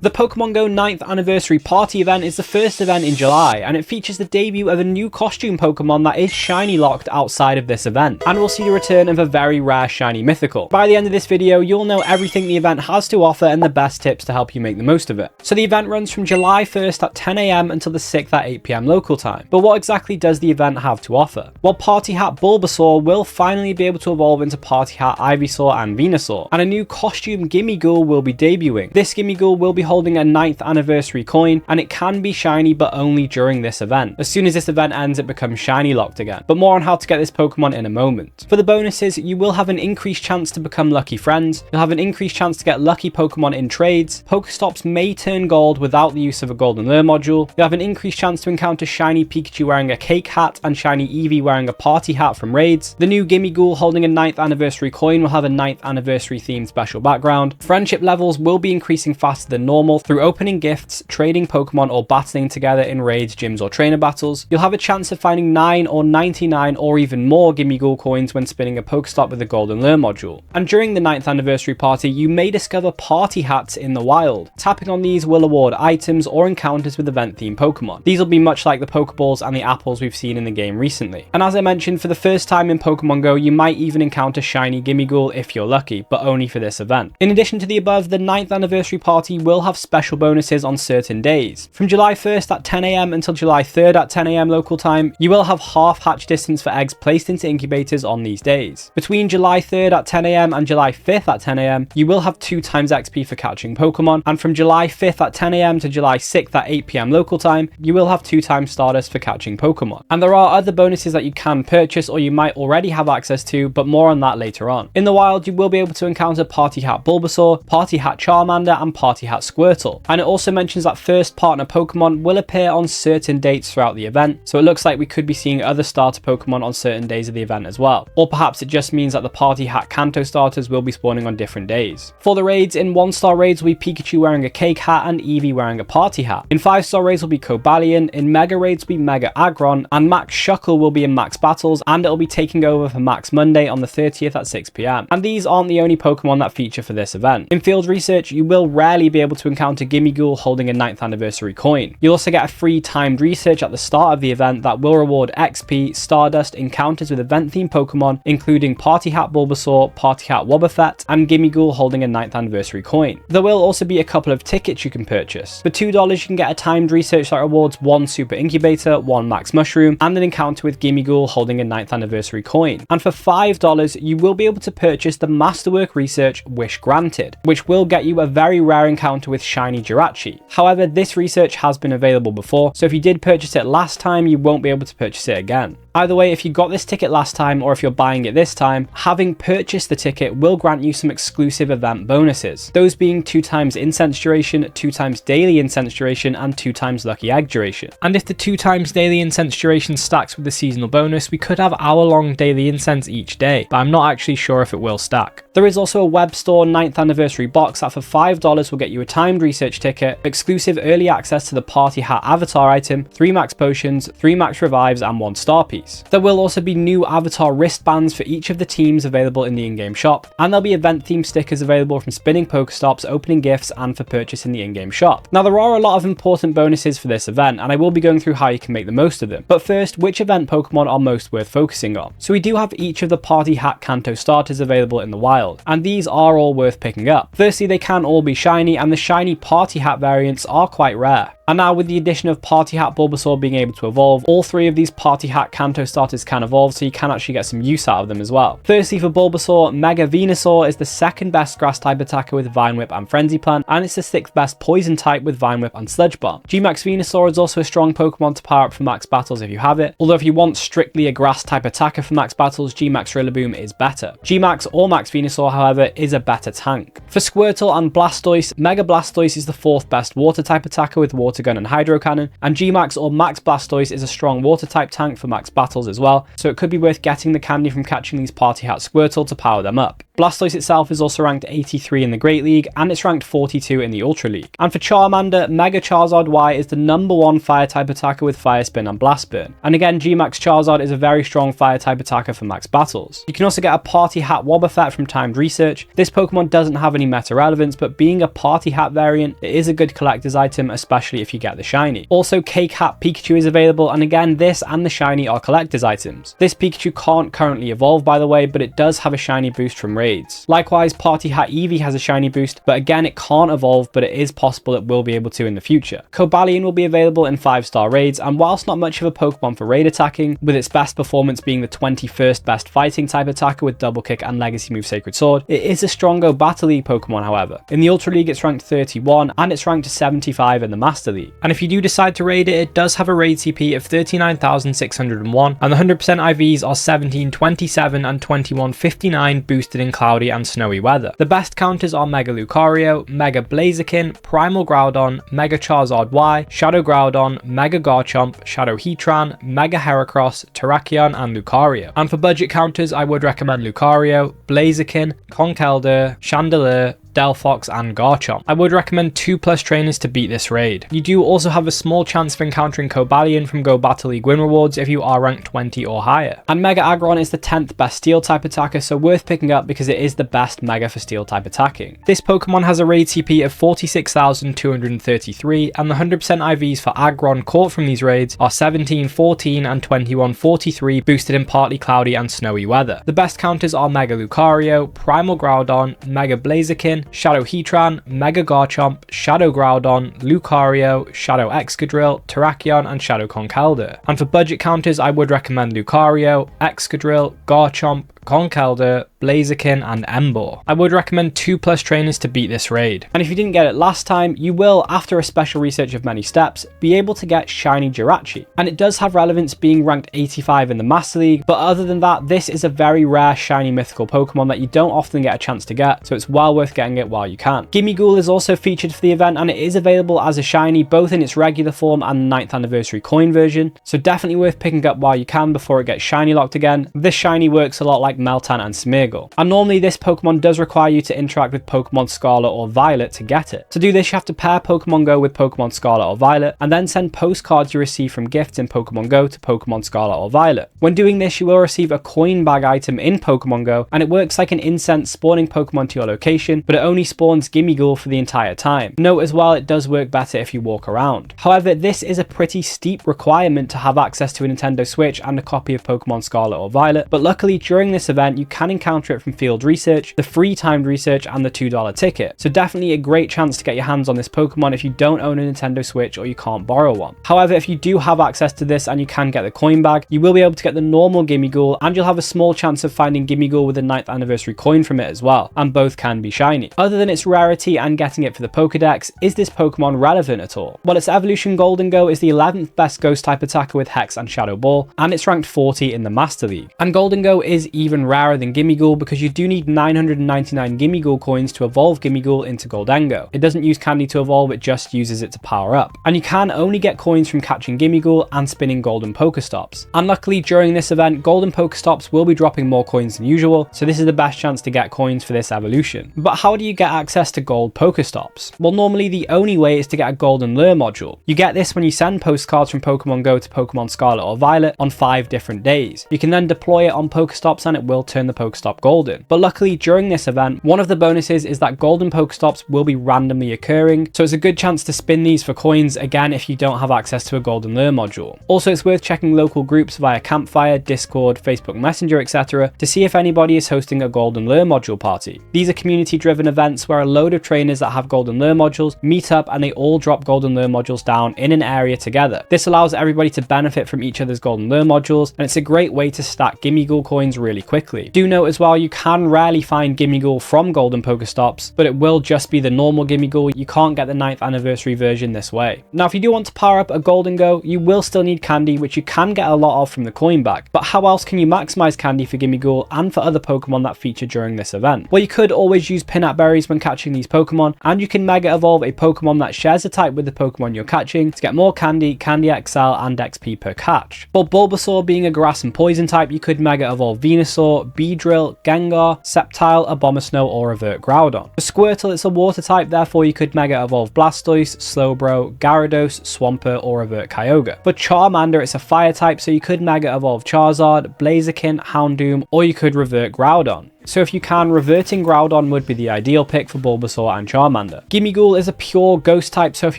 The Pokemon Go 9th Anniversary Party event is the first event in July, and it features the debut of a new costume Pokemon that is shiny locked outside of this event, and we'll see the return of a very rare shiny mythical. By the end of this video, you'll know everything the event has to offer and the best tips to help you make the most of it. So the event runs from July 1st at 10 AM until the 6th at 8 PM local time. But what exactly does the event have to offer? Well, Party Hat Bulbasaur will finally be able to evolve into Party Hat Ivysaur and Venusaur, and a new costume Gimmighoul will be debuting. This Gimmighoul will be holding a 9th anniversary coin, and it can be shiny but only during this event. As soon as this event ends, it becomes shiny locked again. But more on how to get this Pokemon in a moment. For the bonuses, you will have an increased chance to become lucky friends, you'll have an increased chance to get lucky Pokemon in trades, Pokestops may turn gold without the use of a golden lure module, you'll have an increased chance to encounter shiny Pikachu wearing a cake hat and shiny Eevee wearing a party hat from raids, the new Gimmighoul holding a 9th anniversary coin will have a 9th anniversary themed special background, friendship levels will be increasing faster than normal through opening gifts, trading Pokemon or battling together in raids, gyms or trainer battles, you'll have a chance of finding 9 or 99 or even more Gimmighoul coins when spinning a Pokestop with a golden lure module. And during the 9th anniversary party, you may discover party hats in the wild. Tapping on these will award items or encounters with event themed Pokemon. These will be much like the Pokeballs and the apples we've seen in the game recently. And as I mentioned, for the first time in Pokemon Go, you might even encounter shiny Gimmighoul if you're lucky, but only for this event. In addition to the above, the 9th anniversary party will have special bonuses on certain days. From July 1st at 10 AM until July 3rd at 10 AM local time, you will have half hatch distance for eggs placed into incubators on these days. Between July 3rd at 10 AM and July 5th at 10 AM, you will have 2 times XP for catching Pokemon, and from July 5th at 10 AM to July 6th at 8 PM local time, you will have 2 times Stardust for catching Pokemon. And there are other bonuses that you can purchase or you might already have access to, but more on that later on. In the wild, you will be able to encounter Party Hat Bulbasaur, Party Hat Charmander, and Party Hat Squirtle. And it also mentions that first partner Pokemon will appear on certain dates throughout the event, so it looks like we could be seeing other starter Pokemon on certain days of the event as well. Or perhaps it just means that the Party Hat Kanto starters will be spawning on different days. For the raids, in 1-star raids will be Pikachu wearing a cake hat and Eevee wearing a party hat. In 5-star raids will be Cobalion, in Mega raids will be Mega Aggron, and Max Shuckle will be in Max Battles, and it'll be taking over for Max Monday on the 30th at 6 PM. And these aren't the only Pokemon that feature for this event. In field research, you will rarely be able to encounter Gimmighoul holding a 9th anniversary coin. You'll also get a free timed research at the start of the event that will reward XP, Stardust, encounters with event themed Pokemon, including Party Hat Bulbasaur, Party Hat Wobbuffet, and Gimmighoul holding a 9th anniversary coin. There will also be a couple of tickets you can purchase. For $2, you can get a timed research that rewards 1 Super Incubator, 1 Max Mushroom, and an encounter with Gimmighoul holding a 9th anniversary coin. And for $5, you will be able to purchase the Masterwork Research Wish Granted, which will get you a very rare encounter with shiny Jirachi. However, this research has been available before, so if you did purchase it last time, you won't be able to purchase it again. Either way, if you got this ticket last time or if you're buying it this time, having purchased the ticket will grant you some exclusive event bonuses. Those being 2 times incense duration, 2 times daily incense duration, and 2 times lucky egg duration. And if the 2 times daily incense duration stacks with the seasonal bonus, we could have hour-long daily incense each day, but I'm not actually sure if it will stack. There is also a web store 9th anniversary box that for $5 will get you a timed research ticket, exclusive early access to the Party Hat avatar item, 3 max potions, 3 max revives, and 1 star piece. There will also be new avatar wristbands for each of the teams available in the in-game shop, and there'll be event themed stickers available from spinning Pokestops, opening gifts, and for purchase in the in-game shop. Now there are a lot of important bonuses for this event, and I will be going through how you can make the most of them. But first, which event Pokemon are most worth focusing on? So we do have each of the Party Hat Kanto starters available in the wild, and these are all worth picking up. Firstly, they can all be shiny, and the shiny Party Hat variants are quite rare. And now with the addition of Party Hat Bulbasaur being able to evolve, all 3 of these Party Hat Kanto starters can evolve, so you can actually get some use out of them as well. Firstly, for Bulbasaur, Mega Venusaur is the 2nd best grass type attacker with Vine Whip and Frenzy Plant, and it's the 6th best poison type with Vine Whip and Sludge Bomb. G-Max Venusaur is also a strong Pokemon to power up for max battles if you have it, although if you want strictly a grass type attacker for max battles, G-Max Rillaboom is better. G-Max or Max Venusaur, however, is a better tank. For Squirtle and Blastoise, Mega Blastoise is the 4th best water type attacker with Water water gun and hydro cannon, and G-Max or Max Blastoise is a strong water type tank for max battles as well, so it could be worth getting the candy from catching these Party Hat Squirtle to power them up. Blastoise itself is also ranked 83 in the Great League, and it's ranked 42 in the Ultra League. And for Charmander, Mega Charizard Y is the #1 fire type attacker with Fire Spin and Blast Burn. And again, G-Max Charizard is a very strong fire type attacker for max battles. You can also get a Party Hat Wobbuffet from Timed Research. This Pokemon doesn't have any meta relevance, but being a Party Hat variant, it is a good collector's item, especially if you get the shiny. Also, Cake Hat Pikachu is available, and again, this and the shiny are collector's items. This Pikachu can't currently evolve, by the way, but it does have a shiny boost from raids. Likewise, Party Hat Eevee has a shiny boost, but again, it can't evolve, but it is possible it will be able to in the future. Cobalion will be available in 5-star raids, and whilst not much of a Pokemon for raid attacking, with its best performance being the 21st best fighting type attacker with Double Kick and Legacy move Sacred Sword, it is a stronger Battle League Pokemon however. In the Ultra League it's ranked 31, and it's ranked 75 in the Master League. And if you do decide to raid it, it does have a raid CP of 39,601, and the 100% IVs are 1727 and 2159 boosted in cloudy and snowy weather. The best counters are Mega Lucario, Mega Blaziken, Primal Groudon, Mega Charizard Y, Shadow Groudon, Mega Garchomp, Shadow Heatran, Mega Heracross, Terrakion, and Lucario. And for budget counters, I would recommend Lucario, Blaziken, Conkeldurr, Chandelure, Delphox, and Garchomp. I would recommend 2+ trainers to beat this raid. You do also have a small chance of encountering Cobalion from Go Battle League win rewards if you are ranked 20 or higher. And Mega Aggron is the 10th best steel type attacker, so worth picking up because it is the best Mega for steel type attacking. This Pokemon has a raid CP of 46,233, and the 100% IVs for Aggron caught from these raids are 1714 and 2143 boosted in partly cloudy and snowy weather. The best counters are Mega Lucario, Primal Groudon, Mega Blaziken, Shadow Heatran, Mega Garchomp, Shadow Groudon, Lucario, Shadow Excadrill, Terrakion, and Shadow Conkeldurr. And for budget counters, I would recommend Lucario, Excadrill, Garchomp, Conkeldurr, Blaziken, and Emboar. I would recommend 2+ trainers to beat this raid. And if you didn't get it last time, you will, after a special research of many steps, be able to get Shiny Jirachi. And it does have relevance being ranked 85 in the Master League, but other than that, this is a very rare shiny mythical Pokemon that you don't often get a chance to get, so it's well worth getting it while you can. Gimmighoul is also featured for the event, and it is available as a shiny both in its regular form and the 9th anniversary coin version, so definitely worth picking up while you can before it gets shiny locked again. This shiny works a lot like Meltan and Smeargle. And normally this Pokemon does require you to interact with Pokemon Scarlet or Violet to get it. To do this, you have to pair Pokemon Go with Pokemon Scarlet or Violet, and then send postcards you receive from gifts in Pokemon Go to Pokemon Scarlet or Violet. When doing this, you will receive a coin bag item in Pokemon Go, and it works like an incense spawning Pokemon to your location, but it only spawns Gimmighoul for the entire time. Note as well, it does work better if you walk around. However, this is a pretty steep requirement to have access to a Nintendo Switch and a copy of Pokemon Scarlet or Violet, but luckily during this event you can encounter it from Field Research, the free timed research, and the $2 ticket. So definitely a great chance to get your hands on this Pokemon if you don't own a Nintendo Switch or you can't borrow one. However, if you do have access to this and you can get the coin bag, you will be able to get the normal Gimmighoul, and you'll have a small chance of finding Gimmighoul with a 9th anniversary coin from it as well, and both can be shiny. Other than its rarity and getting it for the Pokedex, is this Pokemon relevant at all? Well, its evolution Goldengo is the 11th best ghost type attacker with Hex and Shadow Ball, and it's ranked 40 in the Master League. And Goldengo is even rarer than Gimmighoul because you do need 999 Gimmighoul coins to evolve Gimmighoul into Goldengo. It doesn't use candy to evolve, it just uses it to power up. And you can only get coins from catching Gimmighoul and spinning golden Pokestops. And luckily during this event, golden Pokestops will be dropping more coins than usual, so this is the best chance to get coins for this evolution. But how do you get access to gold Pokestops? Well, normally the only way is to get a golden lure module. You get this when you send postcards from Pokemon Go to Pokemon Scarlet or Violet on 5 different days. You can then deploy it on Pokestops and it will turn the Pokestop golden. But luckily during this event, one of the bonuses is that golden Pokestops will be randomly occurring, so it's a good chance to spin these for coins again if you don't have access to a golden lure module. Also, it's worth checking local groups via Campfire, Discord, Facebook Messenger, etc. to see if anybody is hosting a golden lure module party. These are community driven events where a load of trainers that have golden lure modules meet up and they all drop golden lure modules down in an area together. This allows everybody to benefit from each other's golden lure modules, and it's a great way to stack Gimmighoul coins really quickly. Do note as well, you can rarely find Gimmighoul from Golden Pokestops, but it will just be the normal Gimmighoul. You can't get the 9th anniversary version this way. Now, if you do want to power up a Golden Go, you will still need candy, which you can get a lot of from the coin bag. But how else can you maximize candy for Gimmighoul and for other Pokemon that feature during this event? Well, you could always use peanut berries when catching these Pokemon, and you can Mega Evolve a Pokemon that shares a type with the Pokemon you're catching to get more candy, Candy XL, and XP per catch. For Bulbasaur being a grass and poison type, you could Mega Evolve Venusaur, Beedrill, Gengar, Sceptile, Abomasnow, or Revert Groudon. For Squirtle, it's a water type, therefore you could Mega Evolve Blastoise, Slowbro, Gyarados, Swampert, or Revert Kyogre. For Charmander, it's a fire type, so you could Mega Evolve Charizard, Blaziken, Houndoom, or you could Revert Groudon. So if you can, reverting Groudon would be the ideal pick for Bulbasaur and Charmander. Gimmighoul is a pure ghost type, so if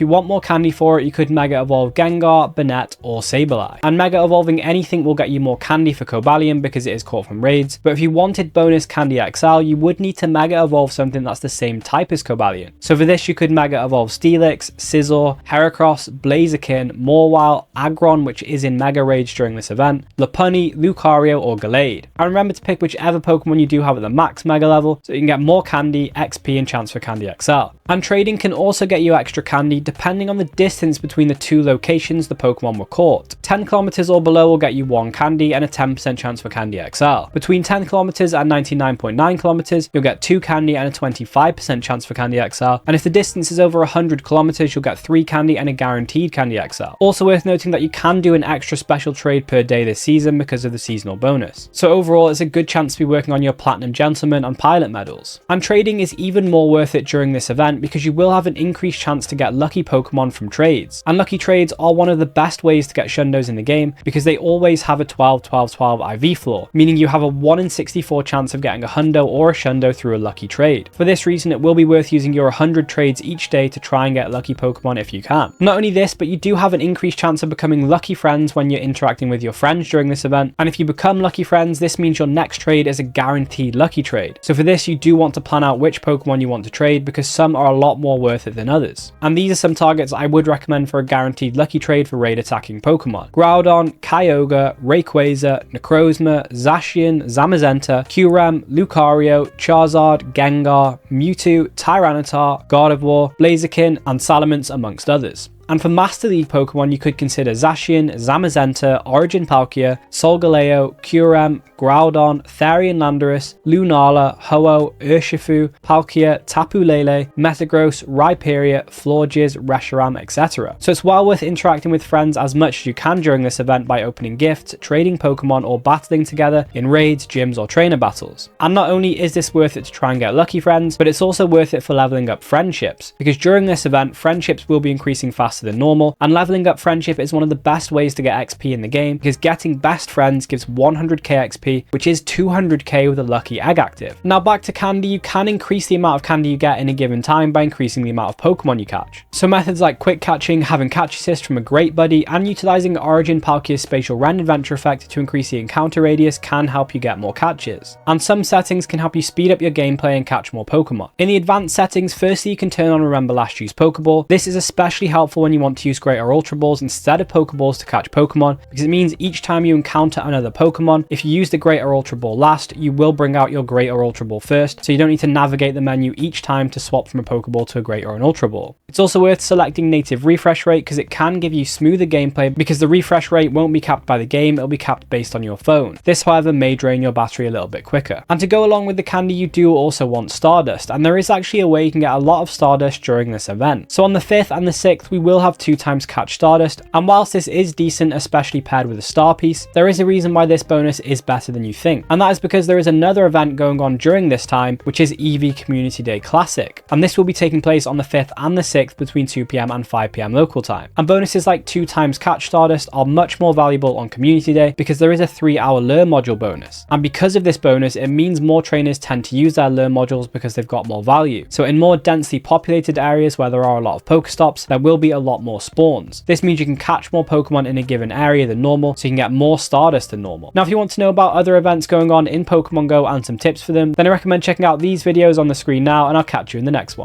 you want more candy for it, you could Mega Evolve Gengar, Banette, or Sableye. And Mega Evolving anything will get you more candy for Cobalion because it is caught from raids, but if you wanted bonus Candy XL, you would need to Mega Evolve something that's the same type as Cobalion. So for this, you could Mega Evolve Steelix, Scizor, Heracross, Blaziken, Mawile, Aggron, which is in Mega Raids during this event, Lopunny, Lucario, or Gallade. And remember to pick whichever Pokemon you do have at the max Mega level, so you can get more candy, XP, and chance for Candy XL. And trading can also get you extra candy depending on the distance between the two locations the Pokemon were caught. 10 kilometers or below will get you 1 candy and a 10% chance for Candy XL. Between 10 kilometers and 99.9 kilometers, you'll get 2 candy and a 25% chance for Candy XL. And if the distance is over 100 kilometers, you'll get 3 candy and a guaranteed Candy XL. Also worth noting that you can do an extra special trade per day this season because of the seasonal bonus. So overall, it's a good chance to be working on your Platinum Gentleman and Pilot medals. And trading is even more worth it during this event because you will have an increased chance to get lucky Pokemon from trades. And lucky trades are one of the best ways to get Shundos in the game because they always have a 12-12-12 IV floor, meaning you have a 1 in 64 chance of getting a Hundo or a Shundo through a lucky trade. For this reason, it will be worth using your 100 trades each day to try and get lucky Pokemon if you can. Not only this, but you do have an increased chance of becoming lucky friends when you're interacting with your friends during this event. And if you become lucky friends, this means your next trade is a guaranteed lucky trade. So for this, you do want to plan out which Pokemon you want to trade because some are a lot more worth it than others. And these are some targets I would recommend for a guaranteed lucky trade for raid attacking Pokemon: Groudon, Kyogre, Rayquaza, Necrozma, Zacian, Zamazenta, Kyurem, Lucario, Charizard, Gengar, Mewtwo, Tyranitar, Gardevoir, Blaziken, and Salamence, amongst others. And for Master League Pokemon, you could consider Zacian, Zamazenta, Origin Palkia, Solgaleo, Kyurem, Groudon, Therian Landorus, Lunala, Ho-Oh, Urshifu, Palkia, Tapu Lele, Metagross, Rhyperior, Florges, Reshiram, etc. So it's well worth interacting with friends as much as you can during this event by opening gifts, trading Pokemon, or battling together in raids, gyms, or trainer battles. And not only is this worth it to try and get lucky friends, but it's also worth it for leveling up friendships, because during this event, friendships will be increasing faster than normal, and leveling up friendship is one of the best ways to get XP in the game, because getting best friends gives 100k XP, which is 200k with a lucky egg active. Now back to candy, you can increase the amount of candy you get in a given time by increasing the amount of Pokemon you catch. So methods like quick catching, having catch assist from a great buddy, and utilizing Origin Palkia's spatial rend adventure effect to increase the encounter radius can help you get more catches. And some settings can help you speed up your gameplay and catch more Pokemon. In the advanced settings, firstly you can turn on Remember Last Use Pokeball. This is especially helpful when you want to use Great or Ultra Balls instead of Pokeballs to catch Pokemon, because it means each time you encounter another Pokemon, if you use the Great or Ultra Ball last, you will bring out your Great or Ultra Ball first, so you don't need to navigate the menu each time to swap from a Pokeball to a Great or an Ultra Ball. It's also worth selecting native refresh rate because it can give you smoother gameplay, because the refresh rate won't be capped by the game, it'll be capped based on your phone. This, however, may drain your battery a little bit quicker. And to go along with the candy, you do also want Stardust, and there is actually a way you can get a lot of Stardust during this event. So on the 5th and the 6th, we will have 2 times catch Stardust, and whilst this is decent, especially paired with a star piece, there is a reason why this bonus is better than you think, and that is because there is another event going on during this time, which is EV Community Day Classic, and this will be taking place on the 5th and the 6th between 2 PM and 5 PM local time. And bonuses like 2 times catch Stardust are much more valuable on Community Day because there is a 3-hour lure module bonus, and because of this bonus, it means more trainers tend to use their lure modules because they've got more value. So in more densely populated areas where there are a lot of Pokestops, there will be a lot more spawns. This means you can catch more Pokemon in a given area than normal, so you can get more Stardust than normal. Now if you want to know about other events going on in Pokemon Go and some tips for them, then I recommend checking out these videos on the screen now, and I'll catch you in the next one.